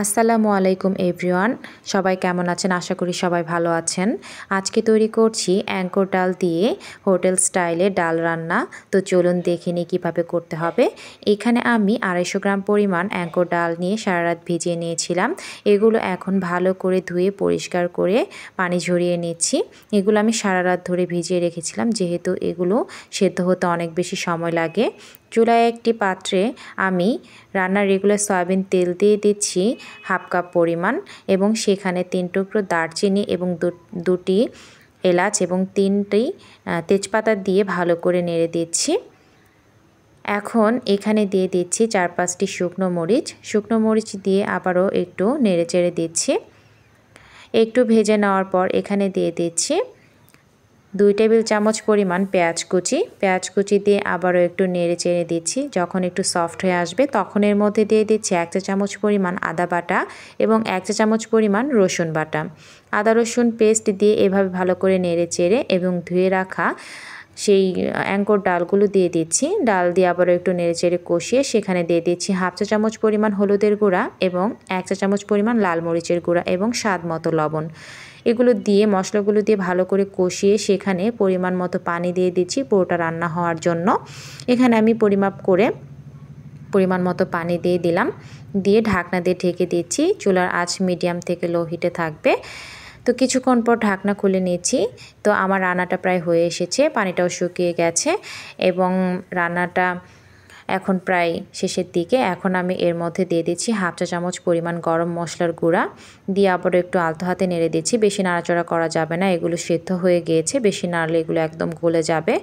আসসালামু আলাইকুম এভরিওয়ান, সবাই কেমন আছেন? আশা করি সবাই ভালো আছেন। আজকে তৈরি করছি অ্যাঙ্কর ডাল দিয়ে হোটেল স্টাইলে ডাল রান্না। তো চলুন দেখে নিই কীভাবে করতে হবে। এখানে আমি 250 গ্রাম পরিমাণ অ্যাঙ্কর ডাল নিয়ে সারা রাত ভিজিয়ে নিয়েছিলাম। এগুলো এখন ভালো করে ধুয়ে পরিষ্কার করে পানি ঝরিয়ে নিচ্ছি। এগুলো আমি সারা রাত ধরে ভিজিয়ে রেখেছিলাম, যেহেতু এগুলো সেদ্ধ হতে অনেক বেশি সময় লাগে। চুলায় একটি পাত্রে আমি রান্নার রেগুলার সয়াবিন তেল দিয়ে দিচ্ছি হাফ কাপ পরিমাণ, এবং সেখানে 3 টুকরো দারচিনি এবং দুটি এলাচ এবং 3টি তেজপাতা দিয়ে ভালো করে নেড়ে দিচ্ছি। এখন এখানে দিয়ে দিচ্ছি 4-5টি শুকনো মরিচ দিয়ে আবারও একটু নেড়ে চেড়ে দিচ্ছি। একটু ভেজে নেওয়ার পর এখানে দিয়ে দিচ্ছি 2 টেবিল চামচ পরিমাণ পেঁয়াজ কুচি দিয়ে আবারও একটু নেড়ে চেড়ে দিচ্ছি। যখন একটু সফট হয়ে আসবে তখন এর মধ্যে দিয়ে দিচ্ছি 1 চা চামচ পরিমাণ আদা বাটা এবং 1 চা চামচ পরিমাণ রসুন বাটা। আদা রসুন পেস্ট দিয়ে এভাবে ভালো করে নেড়ে চেড়ে এবং ধুয়ে রাখা সেই অ্যাঙ্কর ডালগুলো দিয়ে দিচ্ছি। ডাল দিয়ে আবারও একটু নেড়ে চেড়ে কষিয়ে সেখানে দিয়ে দিচ্ছি হাফ চা চামচ পরিমাণ হলুদের গুঁড়া এবং 1 চা চামচ পরিমাণ লাল মরিচের গুঁড়া এবং স্বাদ মতো লবণ। এগুলো দিয়ে মশলাগুলো দিয়ে ভালো করে কষিয়ে সেখানে পরিমাণ মতো পানি দিয়ে দিচ্ছি পুরোটা রান্না হওয়ার জন্য। এখানে আমি পরিমাপ করে পরিমাণ মতো পানি দিয়ে দিলাম, দিয়ে ঢাকনা দিয়ে ঢেকে দিচ্ছি। চুলার আঁচ মিডিয়াম থেকে লো হিটে থাকবে। তো কিছুক্ষণ পর ঢাকনা খুলে নিয়েছি। তো আমার রান্নাটা প্রায় হয়ে এসেছে, পানিটাও শুকিয়ে গেছে এবং রান্নাটা এখন প্রায় শেষের দিকে। এখন আমি এর মধ্যে দিয়ে দিচ্ছি হাফ চা চামচ পরিমাণ গরম মশলার গুঁড়া, দিয়ে আবারও একটু আলতো হাতে নেড়ে দিচ্ছি। বেশি নাড়াচাড়া করা যাবে না, এগুলো সেদ্ধ হয়ে গিয়েছে, বেশি নাড়লে এগুলো একদম গলে যাবে।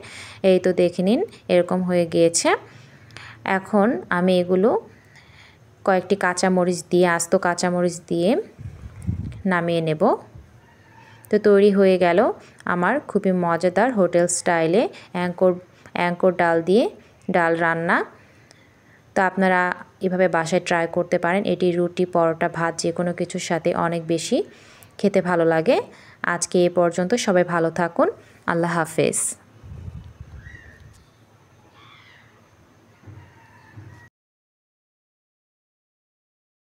এই তো দেখে নিন, এরকম হয়ে গিয়েছে। এখন আমি এগুলো কয়েকটি আস্ত কাঁচামরিচ দিয়ে নামিয়ে নেব। তো তৈরি হয়ে গেল আমার খুবই মজাদার হোটেল স্টাইলে অ্যাঙ্কর ডাল দিয়ে ডাল রান্না। তো আপনারা এভাবে বাসায় ট্রাই করতে পারেন। এটি রুটি, পরোটা, ভাত যে কোনো কিছুর সাথে অনেক বেশি খেতে ভালো লাগে। আজকে এ পর্যন্ত, সবাই ভালো থাকুন। আল্লাহ হাফেজ।